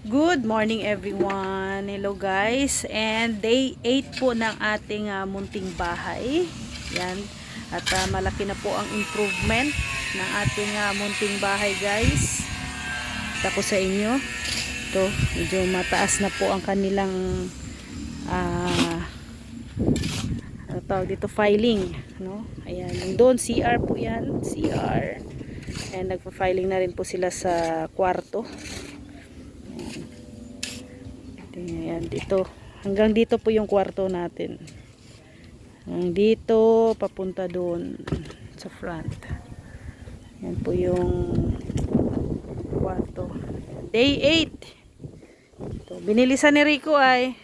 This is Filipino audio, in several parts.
Good morning everyone. Hello guys. And day 8 po ng ating munting bahay. Yan. At malaki na po ang improvement ng ating munting bahay guys. Tapos sa inyo. Ito, medyo mataas na po ang kanilang ano tawag dito, filing, no? Ayan, doon CR po 'yan, CR. And nagpa-filing na rin po sila sa kwarto. Ayan, dito. Hanggang dito po yung kwarto natin. Hanggang dito, papunta doon sa front. Ayan po yung kwarto. Day 8. Ito, binilisan ni Rico ay.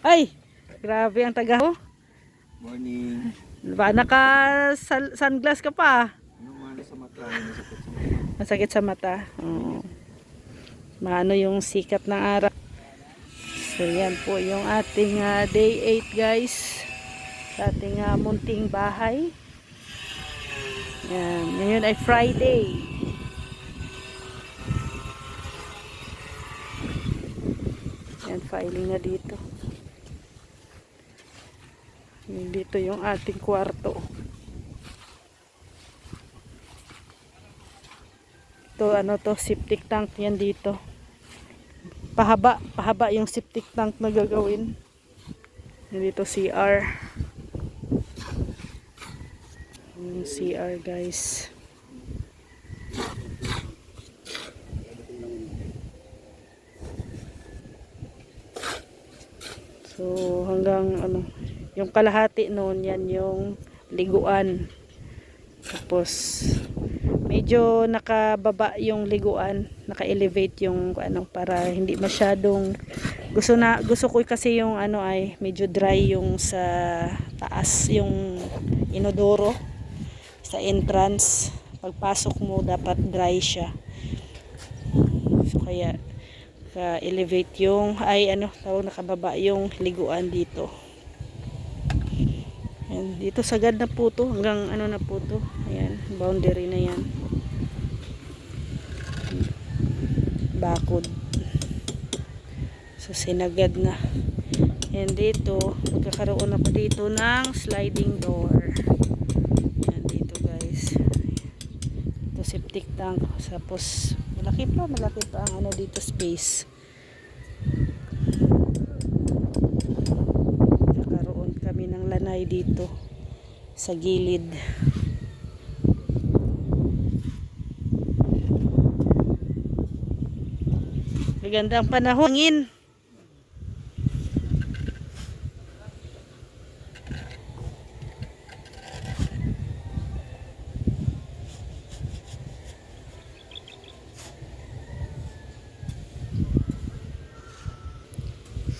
Ay, grabe ang taga. Morning. Ba, naka sunglass ka pa. Ano man sa mata? Masakit sa mata. Oo. Maano yung sikat ng araw. So yan po yung ating day 8 guys. Sa ating munting bahay. Yan. Ngayon ay Friday. Yan, filing na dito. Dito yung ating kwarto. Ito ano to, septic tank yan dito. Pahaba yung septic tank na gagawin. Dito CR. Yung CR guys. So hanggang ano, yung kalahati noon yan yung liguan. Tapos medyo nakababa yung liguan, naka-elevate yung ano para hindi masyadong gusto ko kasi yung ano ay medyo dry yung sa taas, yung inodoro sa entrance. Pagpasok mo dapat dry siya. So kaya ka-elevate yung ay ano tawag, nakababa yung liguan dito. Ayan, dito sagad na po to, hanggang ano na po to. Ayan, boundary na yan. Bakod. So sinagad na. And dito, magkakaroon na po dito ng sliding door. Ayan, dito guys. Ito septic tank. Tapos malaki pa ang ano dito space. Kami ng lanay dito sa gilid. Maganda ang panahon. Hangin.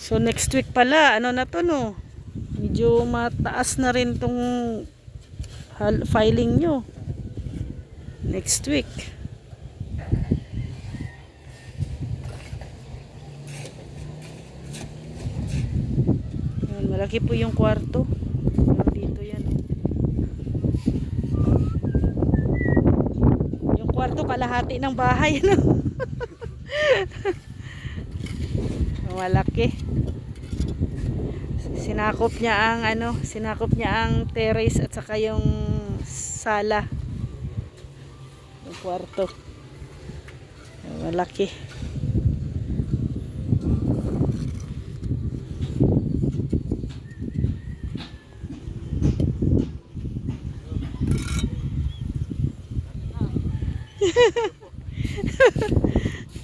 So next week pala, ano na to no? Medyo mataas na rin tong filing nyo next week. Yan, malaki po yung kwarto dito yan. Yung kwarto kalahati ng bahay no? Malaki. Sinakop niya ang terrace at saka yung sala, yung kwarto. Malaki.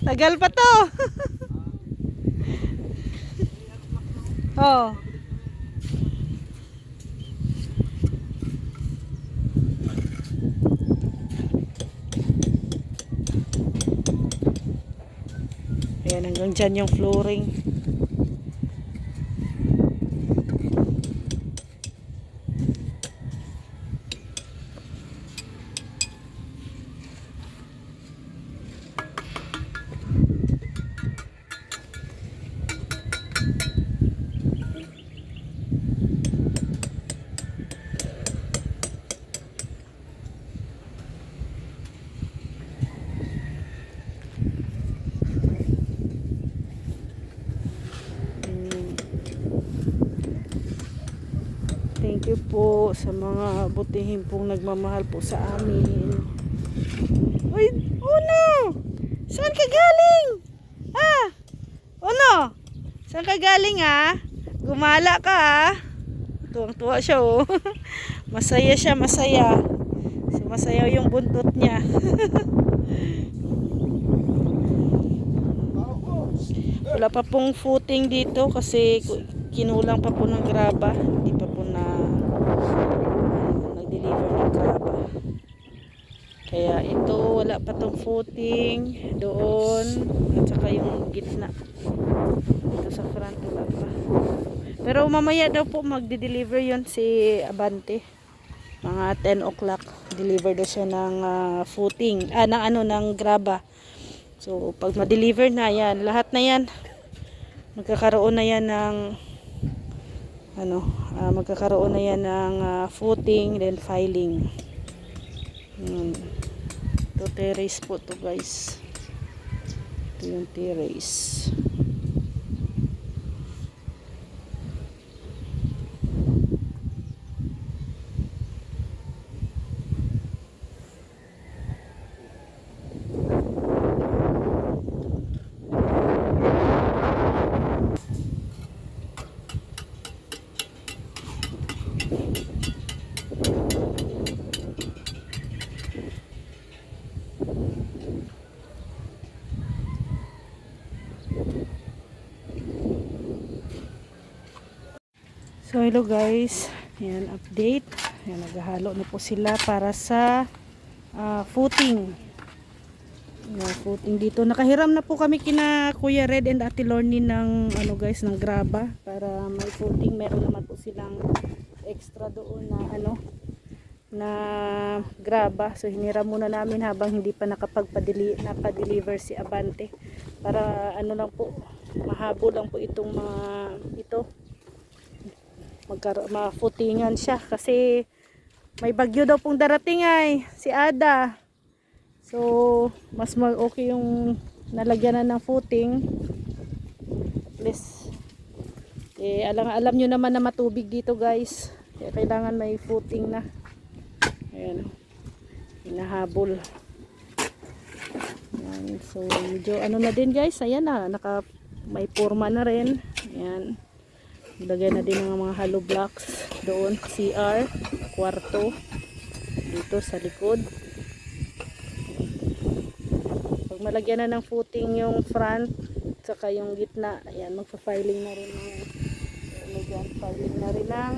Tagal pa to. Oh. Ayan, hanggang dyan yung flooring. you po sa mga butihin pong nagmamahal po sa amin. Uy, Uno! Saan ka galing? Ah! Uno! Saan ka galing Gumala ka Tuwang-tuwa siya Masaya siya, masaya. Sumasayaw yung buntot niya. Wala pa pong footing dito kasi kinulang pa po ng graba. Hindi pa po nag-deliver ng graba. Kaya ito, wala pa tong footing doon at saka yung gitna. Dito sa front wala pa. Pero mamaya daw po magde-deliver yon si Abante. Mga 10 o'clock. Deliver daw siya ng footing. Ng graba. So, pag ma-deliver na yan, lahat na yan, magkakaroon na yan ng footing, then filing. Ito terrace po to guys. Ito yung terrace. So hello guys, yan update. Yan, naghahalo na po sila para sa footing. Yan, footing dito. Nakahiram na po kami kina Kuya Red and Ate Lorny ng ng graba para may footing. Meron naman po silang extra doon na graba. So hiniram muna namin habang hindi pa napadeliver si Abante. Para lang po, mahabol lang po itong ma-footingan siya kasi may bagyo daw pong darating si Ada. So mas okay yung nalagyan na ng footing. Please alam nyo naman na matubig dito guys, kaya kailangan may footing na. Ayan, hinahabol. Ayan, so medyo na din guys. Ayan may forma na rin. Ayan, ilagay na din ng mga hollow blocks doon, CR, kwarto, dito sa likod. Pag malagyan na ng footing yung front saka yung gitna, ayan, magpa-filing na rin filing na rin ng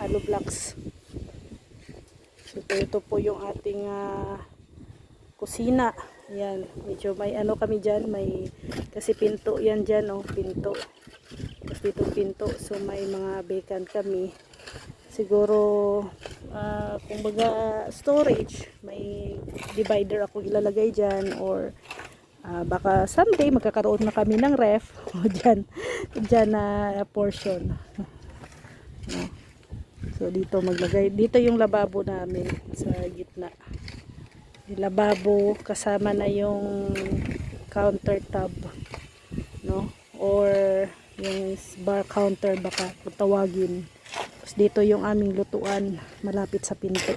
hollow blocks. So ito po yung ating kusina. Ayan, medyo may kami dyan, may kasi pinto yan dyan, pinto. Tapos dito pinto, so may mga vacant kami. Siguro kumbaga storage, may divider ako ilalagay dyan, or baka someday magkakaroon na kami ng ref dyan na portion. So dito maglagay, dito yung lababo namin sa gitna. Yung lababo kasama na yung countertop, or yung bar counter baka kung tawagin. Tapos dito yung aming lutuan malapit sa pinto.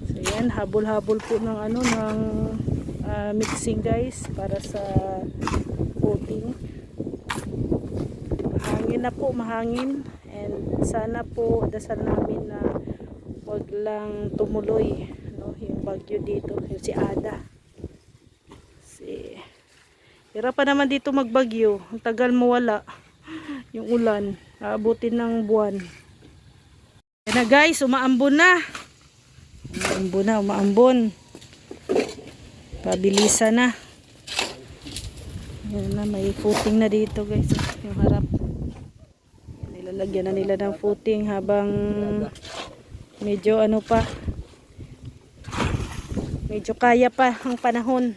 So yan, habol-habol po ng mixing guys para sa coating. Mahangin na po, mahangin, and sana po dasal namin na wag lang tumuloy yung bagyo dito, yung si Ada. Hirap pa naman dito magbagyo. Ang tagal mawala yung ulan. Aabutin ng buwan. Yan na guys, umaambon na. Umaambon. Pabilisan na. Yan na, may footing na dito guys. Yung harap. Nilalagyan na nila ng footing habang medyo medyo kaya pa ang panahon.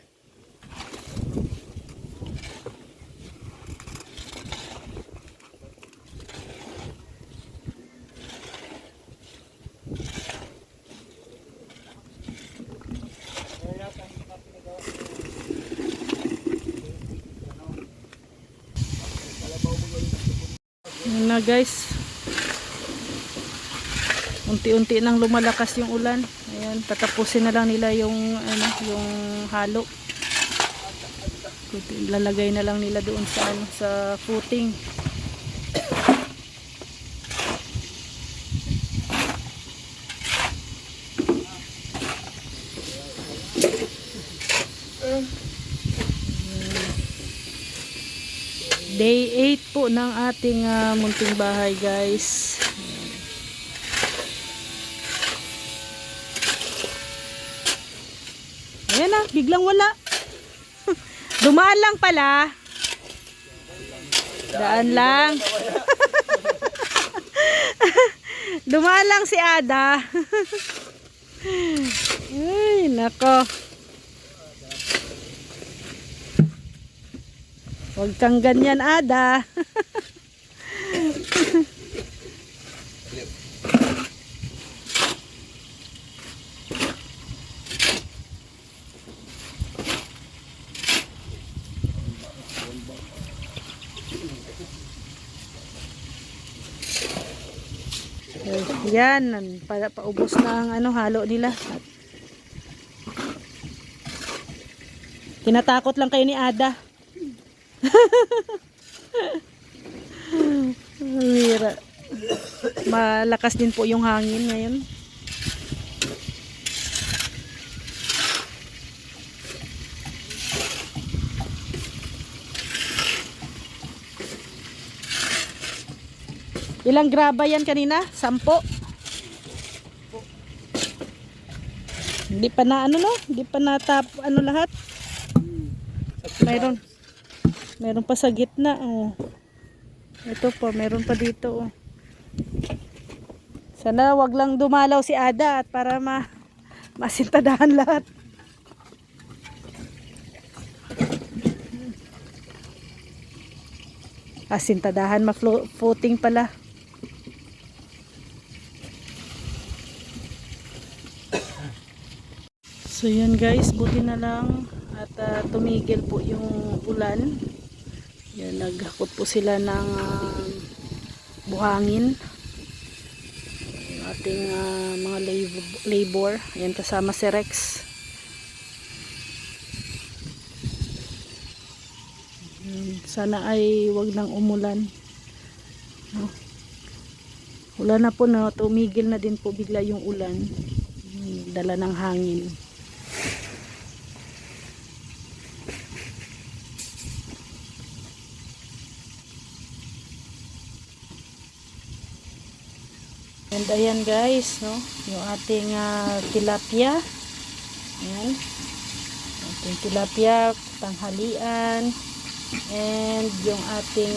Ayan na guys. Unti-unti nang lumalakas yung ulan. Ayan, tatapusin na lang nila yung ano, yung halo. Lalagay na lang nila doon sa ano, sa footing. Day 8 po ng ating munting bahay guys. Ayan na, biglang wala. Dumaan lang pala. Daan lang. Dumaan lang si Ada. Ay, nako. Huwag kang ganyan, Ada. Yan, paubos na ang ano, halo nila. Tinatakot lang kayo ni Ada. Mira. Malakas din po yung hangin ngayon. Ilang graba yan kanina? 10? Hindi pa na ano no? Hindi pa natap ano lahat? Meron pa sa gitna, oh. Ito po, meron pa dito, oh. Sana wag lang dumalaw si Ada at para masintadahan lahat. Asintadahan, ma-floating pala. So yun guys, buti na lang at tumigil po yung ulan. Yan, naghakot po sila ng buhangin. Yung ating mga labor. Ayan, kasama si Rex. Sana ay wag nang umulan. No? Ulan na po na, tumigil na din po bigla yung ulan. Dala ng hangin. And ayan guys, no, yung ating tilapia. Ayan. Ating tilapia, tanghalian. And yung ating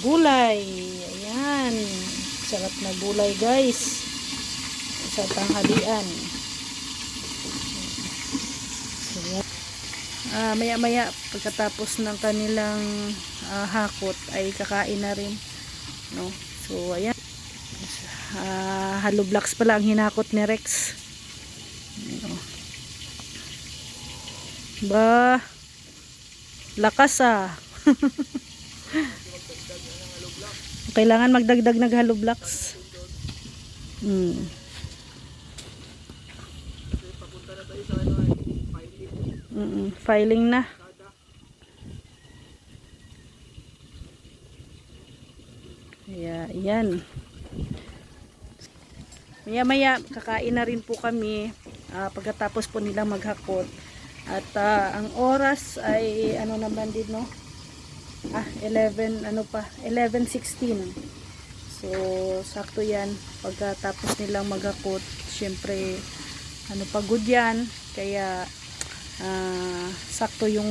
gulay. Ayan. Sarap na gulay guys. Sa tanghalian. Maya-maya pagkatapos ng kanilang hakot ay kakain na rin. No? So ayan. Hollow blocks pala ang hinakot ni Rex. Ba, lakas kailangan magdagdag ng hollow blocks. Filing na. Yan. Maya-maya kakain na rin po kami pagkatapos po nilang maghakot. At ang oras ay ano naman din, no? 11:16. So sakto yan pagkatapos nilang maghakot. Syempre pagod yan, kaya sakto yung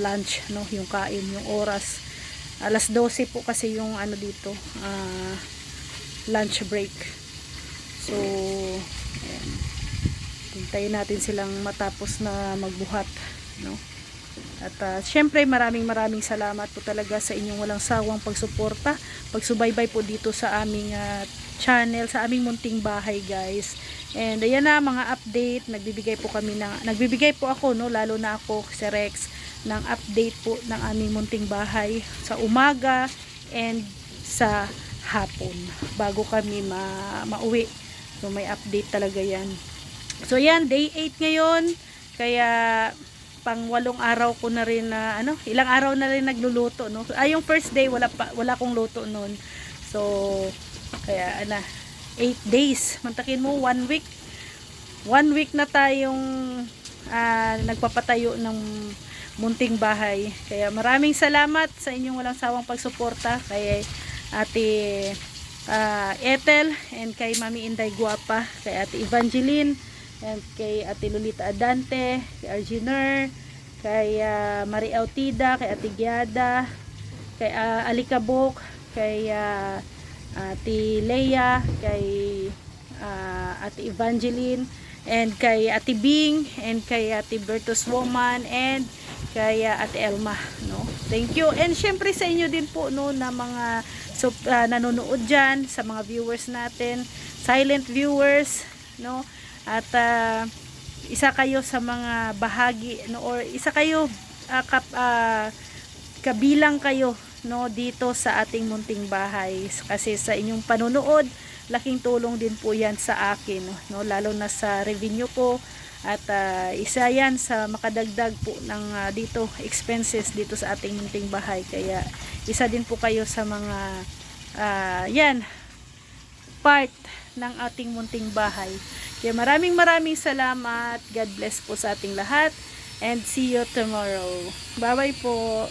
lunch, no, yung kain, yung oras. 12:00 po kasi yung dito, lunch break. So ayan. Hintayin natin silang matapos na magbuhat, no? At syempre maraming salamat po talaga sa inyong walang sawang pagsuporta, pagsubaybay po dito sa aming channel, sa aming munting bahay guys. And ayan na mga update, nagbibigay po ako, no, lalo na ako, si Rex, ng update po ng aming munting bahay sa umaga and sa hapon bago kami mauwi. So may update talaga yan. So yan, day 8 ngayon. Kaya pang 8 araw ko na rin na ilang araw na rin nagluluto, no. Yung first day wala akong luto noon. So kaya 8 days. Mantakin mo 1 week. 1 week na tayong nagpapatayo ng munting bahay. Kaya maraming salamat sa inyong walang sawang pagsuporta kay Ate Ethel and kay Mami Inday Guapa, kay Ate Evangeline and kay Ate Lolita Adante, kay Arginer, kay Marie Autida, kay Ate Giada, kay Alikabok, kay Ate Leia, kay Ate Evangeline, and kay Ate Bing, and kay Ate Bertus Woman, and kay Ate Elma, no. Thank you. And syempre sa inyo din po, no, na mga nanonood diyan, sa mga viewers natin, silent viewers, no. At isa kayo sa mga bahagi, no, or isa kayo kabilang kayo, no, dito sa ating munting bahay. Kasi sa inyong panonood, laking tulong din po yan sa akin, no, lalo na sa revenue ko. At isa yan sa makadagdag po ng dito expenses dito sa ating munting bahay. Kaya isa din po kayo sa mga yan part ng ating munting bahay. Kaya maraming salamat. God bless po sa ating lahat and see you tomorrow. Bye bye po.